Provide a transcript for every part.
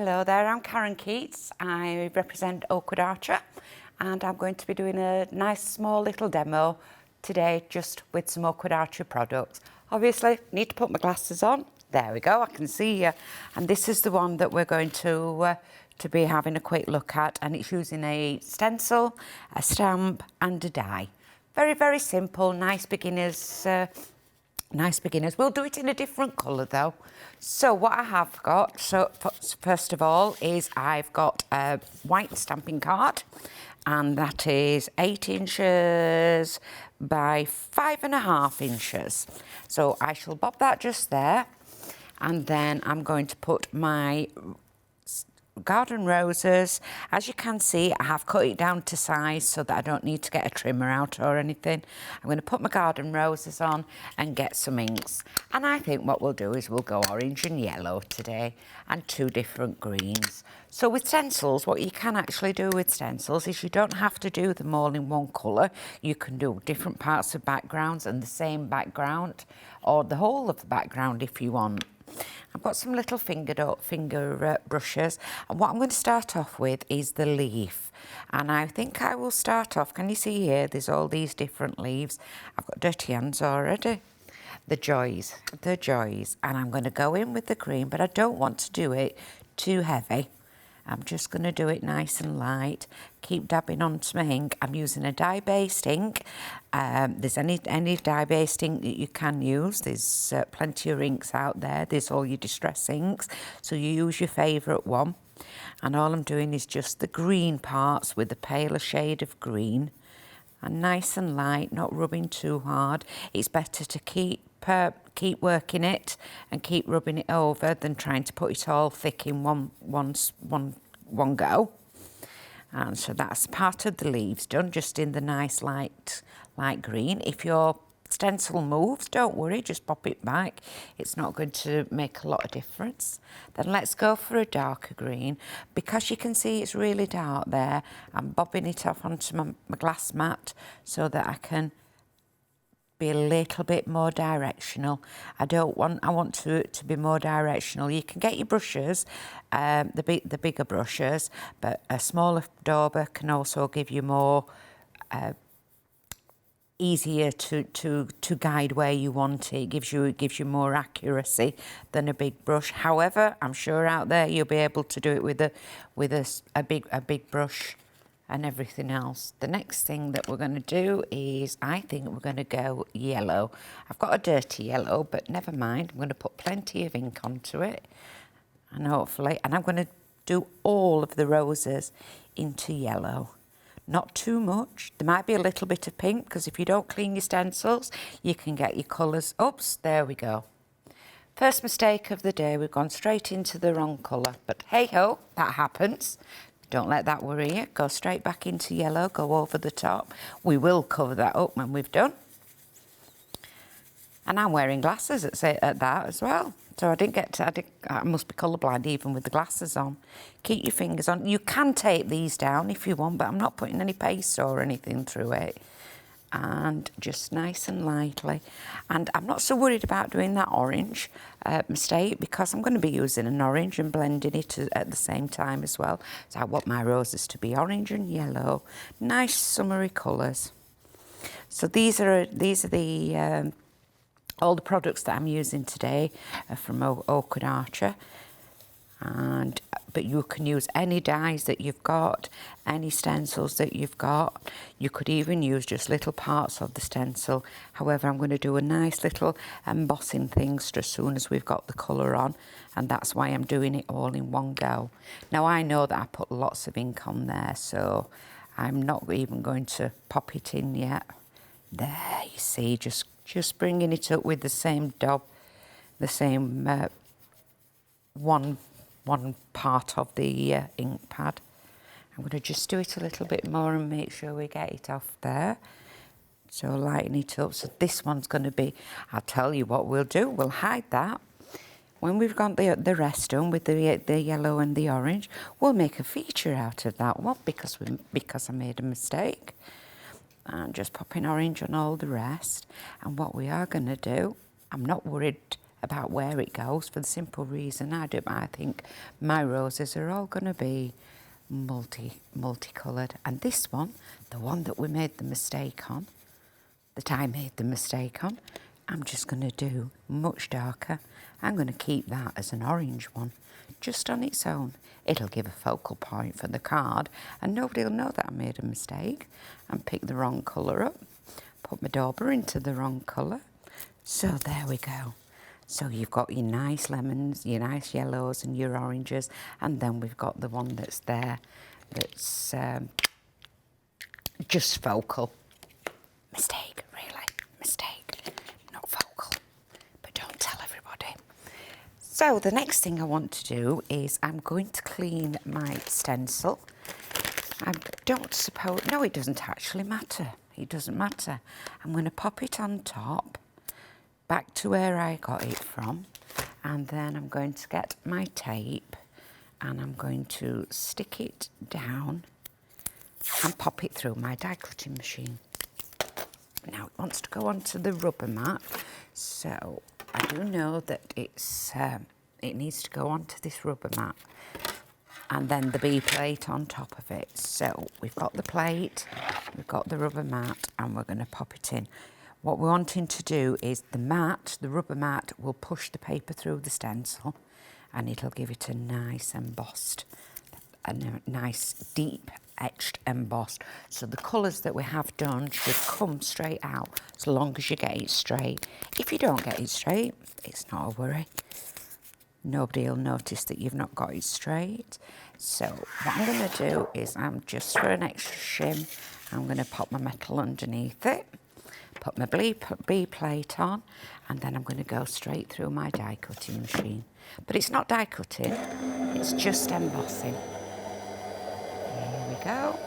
Hello there, I'm Karen Keats. I represent Oakwood Archer and I'm going to be doing a nice small little demo today just with some Oakwood Archer products. Obviously, need to put my glasses on. There we go, I can see you. And this is the one that we're going to be having a quick look at, and it's using a stencil, a stamp and a die. Very, very simple, nice beginners. We'll do it in a different colour though. So what I have got, first of all, is I've got a white stamping card, and that is 8 inches by 5.5 inches. So I shall bob that just there, and then I'm going to put my garden roses. As you can see, I have cut it down to size so that I don't need to get a trimmer out or anything. I'm going to put my garden roses on and get some inks. And I think what we'll do is we'll go orange and yellow today and 2 different greens. So with stencils, what you can actually do with stencils is you don't have to do them all in one colour. You can do different parts of backgrounds and the same background, or the whole of the background if you want. I've got some little finger brushes, and what I'm going to start off with is the leaf. And I think I will start off, can you see here, there's all these different leaves. I've got dirty hands already. The joys, and I'm going to go in with the green, but I don't want to do it too heavy. I'm just going to do it nice and light, keep dabbing onto my ink. I'm using a dye-based ink. There's any dye-based ink that you can use. There's plenty of inks out there. There's all your distress inks, so you use your favourite one. And all I'm doing is just the green parts with a paler shade of green. And nice and light, not rubbing too hard. It's better to keep working it and keep rubbing it over than trying to put it all thick in one go. And so that's part of the leaves done, just in the nice light green. If your stencil moves, don't worry, just pop it back. It's not going to make a lot of difference. Then let's go for a darker green. Because you can see it's really dark there, I'm bobbing it off onto my glass mat so that I can be a little bit more directional. I want to be more directional. You can get your brushes, the bigger brushes, but a smaller dauber can also give you more easier to guide where you want it. It gives you more accuracy than a big brush. However, I'm sure out there you'll be able to do it with a big brush and everything else. The next thing that we're going to do is, I think we're going to go yellow. I've got a dirty yellow, but never mind. I'm going to put plenty of ink onto it, and hopefully, and I'm going to do all of the roses into yellow. Not too much. There might be a little bit of pink, because if you don't clean your stencils, you can get your colours. Oops, there we go. First mistake of the day, we've gone straight into the wrong colour, but hey ho, that happens. Don't let that worry you. Go straight back into yellow, go over the top. We will cover that up when we've done. And I'm wearing glasses at that as well. So I must be colourblind even with the glasses on. Keep your fingers on. You can tape these down if you want, but I'm not putting any paste or anything through it. And just nice and lightly. And I'm not so worried about doing that orange mistake, because I'm going to be using an orange and blending it at the same time as well. So I want my roses to be orange and yellow, nice summery colours. So these are the all the products that I'm using today are from Oakwood Archer. But you can use any dies that you've got, any stencils that you've got. You could even use just little parts of the stencil. However, I'm going to do a nice little embossing thing as soon as we've got the colour on, and that's why I'm doing it all in one go. Now, I know that I put lots of ink on there, so I'm not even going to pop it in yet. There, you see, just bringing it up with the same daub, the same one part of the ink pad. I'm going to just do it a little bit more and make sure we get it off there. So lighten it up. So this one's going to be, I'll tell you what we'll do, we'll hide that. When we've got the rest done with the yellow and the orange, we'll make a feature out of that one because I made a mistake. And just popping orange on all the rest. And what we are going to do, I'm not worried about where it goes, for the simple reason I think my roses are all going to be multicoloured. And this one, the one that we made the mistake on, that I made the mistake on, I'm just going to do much darker. I'm going to keep that as an orange one, just on its own. It'll give a focal point for the card and nobody will know that I made a mistake and picked the wrong colour up. Put my dauber into the wrong colour. So there we go. So you've got your nice lemons, your nice yellows and your oranges, and then we've got the one that's there that's just focal. Mistake, really, mistake, not focal, but don't tell everybody. So the next thing I want to do is I'm going to clean my stencil. I don't suppose, no, it doesn't actually matter. It doesn't matter. I'm going to pop it on top, back to where I got it from, and then I'm going to get my tape and I'm going to stick it down and pop it through my die cutting machine. Now it wants to go onto the rubber mat, so I do know that it needs to go onto this rubber mat, and then the B plate on top of it. So we've got the plate, we've got the rubber mat, and we're going to pop it in. What we're wanting to do is the rubber mat will push the paper through the stencil, and it'll give it a nice embossed, a nice deep etched embossed. So the colours that we have done should come straight out as long as you get it straight. If you don't get it straight, it's not a worry. Nobody will notice that you've not got it straight. So what I'm going to do is I'm just for an extra shim, I'm going to pop my metal underneath it, put my B plate on, and then I'm going to go straight through my die cutting machine. But it's not die cutting, it's just embossing. Here we go.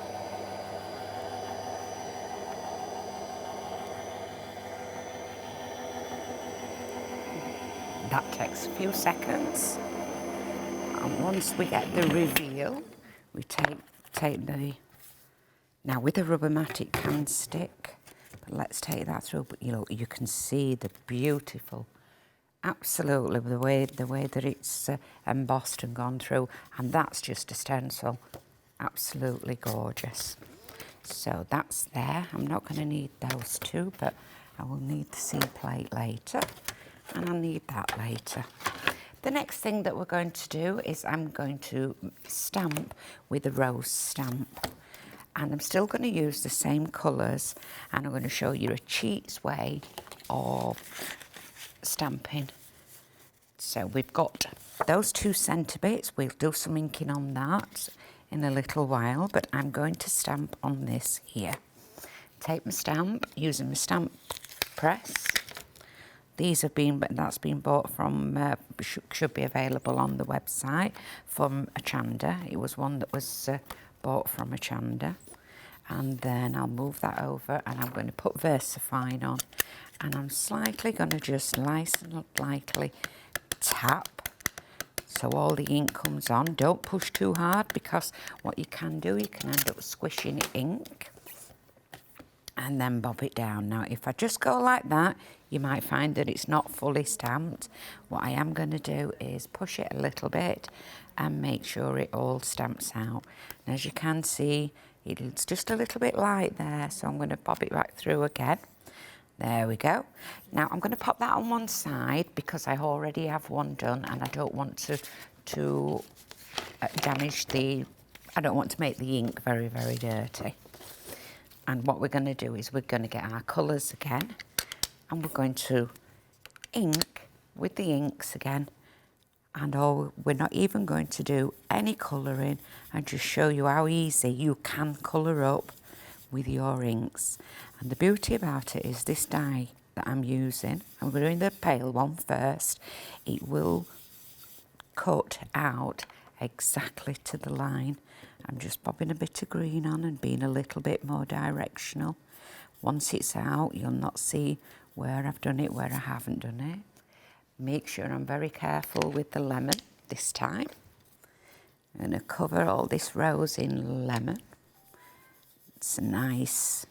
That takes a few seconds. And once we get the reveal, we take the... Now with a rubber mat it can stick, but let's take that through. But you can see the beautiful, absolutely, the way that it's embossed and gone through, and that's just a stencil. Absolutely gorgeous. So that's there. I'm not going to need those two, but I will need the C plate later, and I'll need that later. The next thing that we're going to do is I'm going to stamp with a rose stamp, and I'm still going to use the same colours, and I'm going to show you a cheats way of stamping. So we've got those two centre bits. We'll do some inking on that in a little while, but I'm going to stamp on this here. Take my stamp using my stamp press. These have been, that's been bought from, should be available on the website, from a Chanda. It was one that was bought from a Chanda. And then I'll move that over and I'm going to put VersaFine on. And I'm slightly going to just nice and lightly tap so all the ink comes on. Don't push too hard, because what you can do, you can end up squishing ink. And then bob it down. Now if I just go like that, you might find that it's not fully stamped. What I am going to do is push it a little bit and make sure it all stamps out. And as you can see, it's just a little bit light there, so I'm going to bob it back through again. There we go. Now I'm going to pop that on one side because I already have one done, and I don't want to damage the, I don't want to make the ink very, very dirty. And what we're going to do is we're going to get our colours again, and we're going to ink with the inks again. And we're not even going to do any colouring, and just show you how easy you can colour up with your inks. And the beauty about it is this die that I'm using, and we're doing the pale one first, it will cut out exactly to the line. I'm just bobbing a bit of green on and being a little bit more directional. Once it's out, you'll not see where I've done it, where I haven't done it. Make sure I'm very careful with the lemon this time. I'm going to cover all this rose in lemon. It's a nice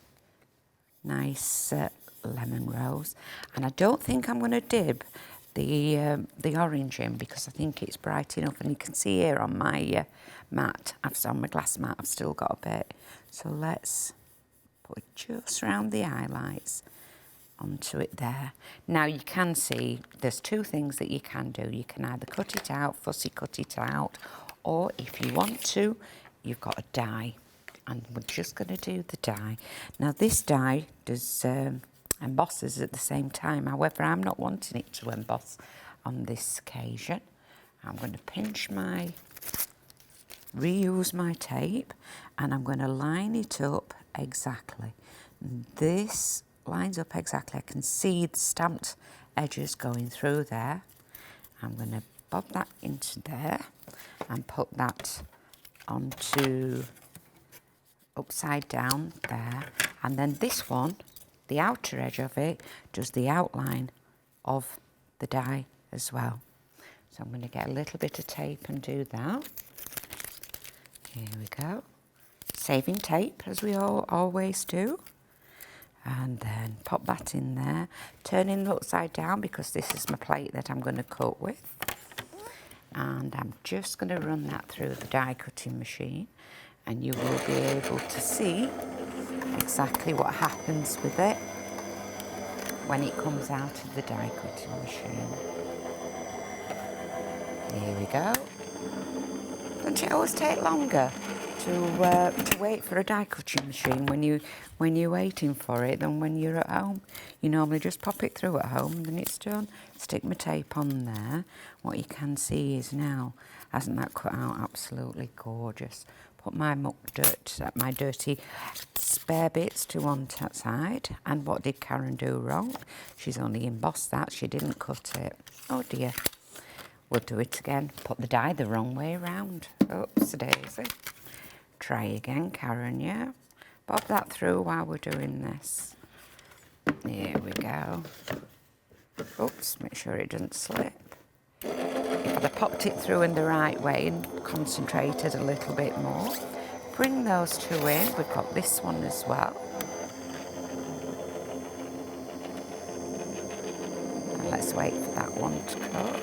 lemon rose. And I don't think I'm going to dib the orange in because I think it's bright enough, and you can see here on my mat, on my glass mat, I've still got a bit. So let's put it just around the highlights onto it there. Now you can see there's two things that you can do. You can either cut it out, fussy cut it out, or if you want to, you've got a die. And we're just going to do the die. Now this die does embosses at the same time. However, I'm not wanting it to emboss on this occasion. I'm going to reuse my tape, and I'm going to line it up exactly. And this lines up exactly. I can see the stamped edges going through there. I'm going to bob that into there and put that onto upside down there, and then this one, the outer edge of it, does the outline of the die as well. So I'm going to get a little bit of tape and do that. Here we go. Saving tape, as we always do. And then pop that in there, turning it upside down because this is my plate that I'm going to cut with. And I'm just going to run that through the die cutting machine, and you will be able to see exactly what happens with it when it comes out of the die cutting machine. Here we go. Don't it always take longer to wait for a die cutting machine when you're waiting for it than when you're at home? You normally just pop it through at home and then it's done. Stick my tape on there. What you can see is now, hasn't that cut out absolutely gorgeous? Put my my dirty spare bits to one side. And what did Karen do wrong? She's only embossed that, she didn't cut it. Oh dear. We'll do it again. Put the die the wrong way around. Oops, daisy. Try again, Karen, yeah? Bob that through while we're doing this. Here we go. Oops, make sure it doesn't slip. If I'd have popped it through in the right way and concentrated a little bit more. Bring those two in. We've got this one as well. And let's wait for that one to cut.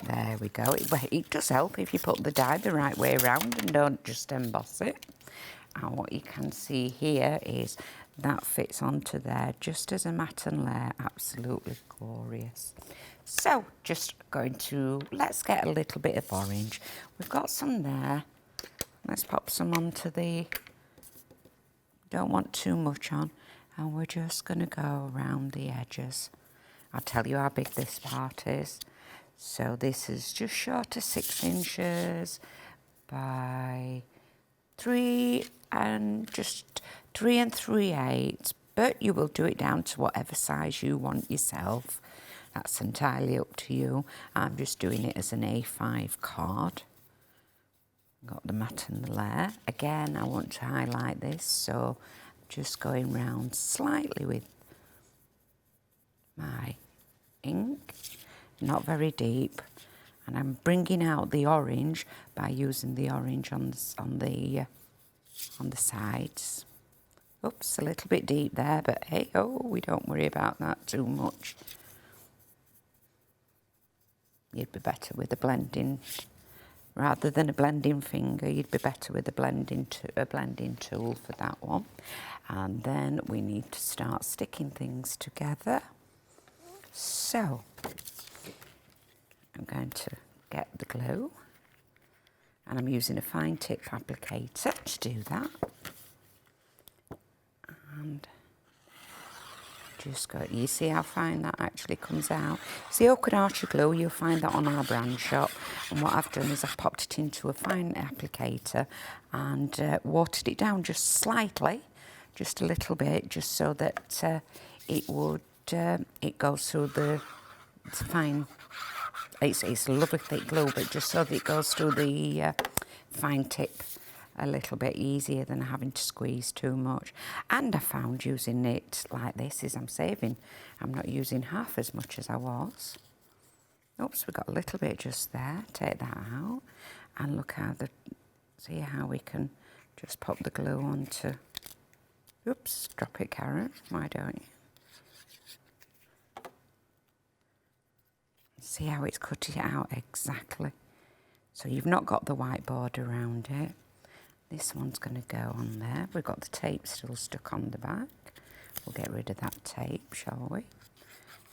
There we go. It does help if you put the die the right way around and don't just emboss it. And what you can see here is that fits onto there just as a matte and layer. Absolutely glorious. So just going to, let's get a little bit of orange. We've got some there. Let's pop some onto the, don't want too much on. And we're just going to go around the edges. I'll tell you how big this part is. So this is just short of 6 inches by 3 and 3/8, but you will do it down to whatever size you want yourself. That's entirely up to you. I'm just doing it as an A5 card. Got the matte and the layer. Again, I want to highlight this, so just going round slightly with my ink. Not very deep, and I'm bringing out the orange by using the orange on the sides. Oops, a little bit deep there, but hey, oh, we don't worry about that too much. You'd be better with a blending, rather than a blending finger, you'd be better with a blending tool for that one. And then we need to start sticking things together. So I'm going to get the glue, and I'm using a fine tip applicator to do that. And just go, you see how fine that actually comes out? It's the Oakwood Archer glue, you'll find that on our brand shop. And what I've done is I've popped it into a fine applicator and watered it down just slightly, just a little bit, just so that it goes through it's fine. It's a lovely thick glue, but just so that it goes through the fine tip a little bit easier than having to squeeze too much. And I found using it like this is I'm saving. I'm not using half as much as I was. Oops, we got a little bit just there. Take that out and look how see how we can just pop the glue onto. Oops, drop it, Karen. Why don't you? See how it's cut it out exactly. So you've not got the white border around it. This one's going to go on there. We've got the tape still stuck on the back. We'll get rid of that tape, shall we?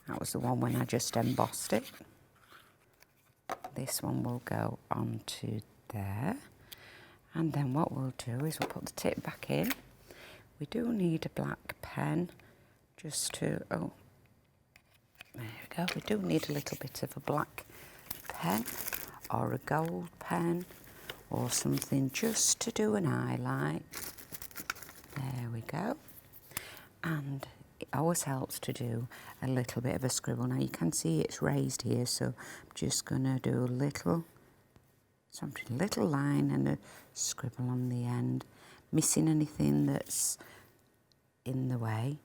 That was the one when I just embossed it. This one will go onto there. And then what we'll do is we'll put the tip back in. We do need a black pen just to, oh, there we go. We do need a little bit of a black pen or a gold pen or something just to do an highlight. There we go. And it always helps to do a little bit of a scribble. Now you can see it's raised here, so I'm just going to do a little line and a scribble on the end, missing anything that's in the way.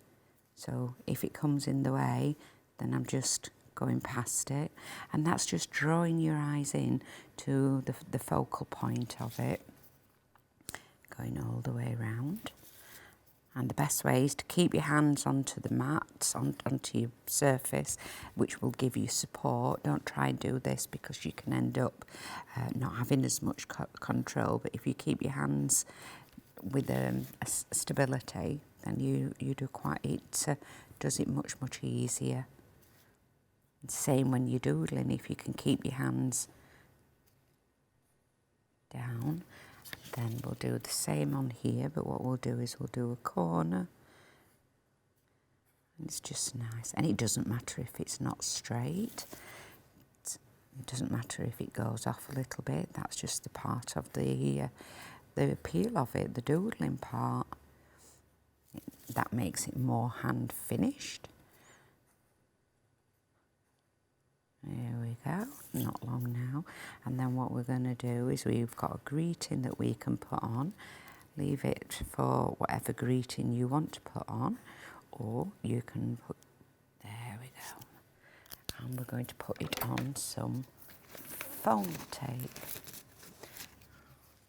So if it comes in the way, then I'm just going past it, and that's just drawing your eyes in to the focal point of it, going all the way around. And the best way is to keep your hands onto the mat, onto your surface, which will give you support. Don't try and do this because you can end up not having as much control. But if you keep your hands with a stability, then you do quite, it does it much easier. Same when you're doodling, if you can keep your hands down. Then we'll do the same on here, but what we'll do is we'll do a corner. And it's just nice. And it doesn't matter if it's not straight. It doesn't matter if it goes off a little bit. That's just the part of the appeal of it, the doodling part. That makes it more hand finished. There we go, not long now. And then what we're going to do is we've got a greeting that we can put on. Leave it for whatever greeting you want to put on, or you can put, there we go. And we're going to put it on some foam tape.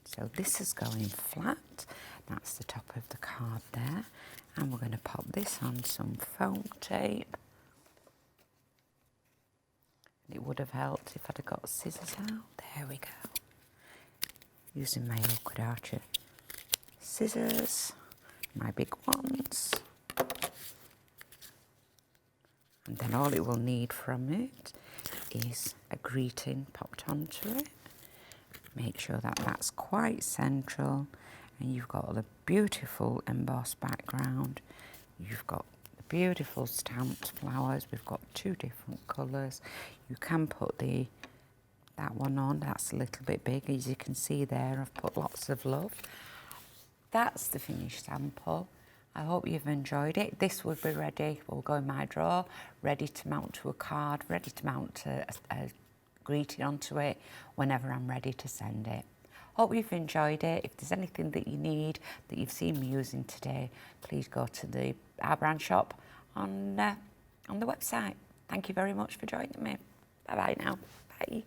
So this is going flat. That's the top of the card there. And we're going to pop this on some foam tape. It would have helped if I'd have got scissors out. There we go. Using my Oakwood Archer scissors, my big ones. And then all it will need from it is a greeting popped onto it. Make sure that that's quite central, and you've got the beautiful embossed background. You've got beautiful stamped flowers. We've got two different colours. You can put that one on. That's a little bit big, as you can see there. I've put lots of love. That's the finished sample. I hope you've enjoyed it. This will be ready, will go in my drawer, ready to mount to a card, ready to mount a greeting onto it whenever I'm ready to send it. Hope you've enjoyed it. If there's anything that you need that you've seen me using today, please go to our brand shop on the website. Thank you very much for joining me. Bye-bye now. Bye.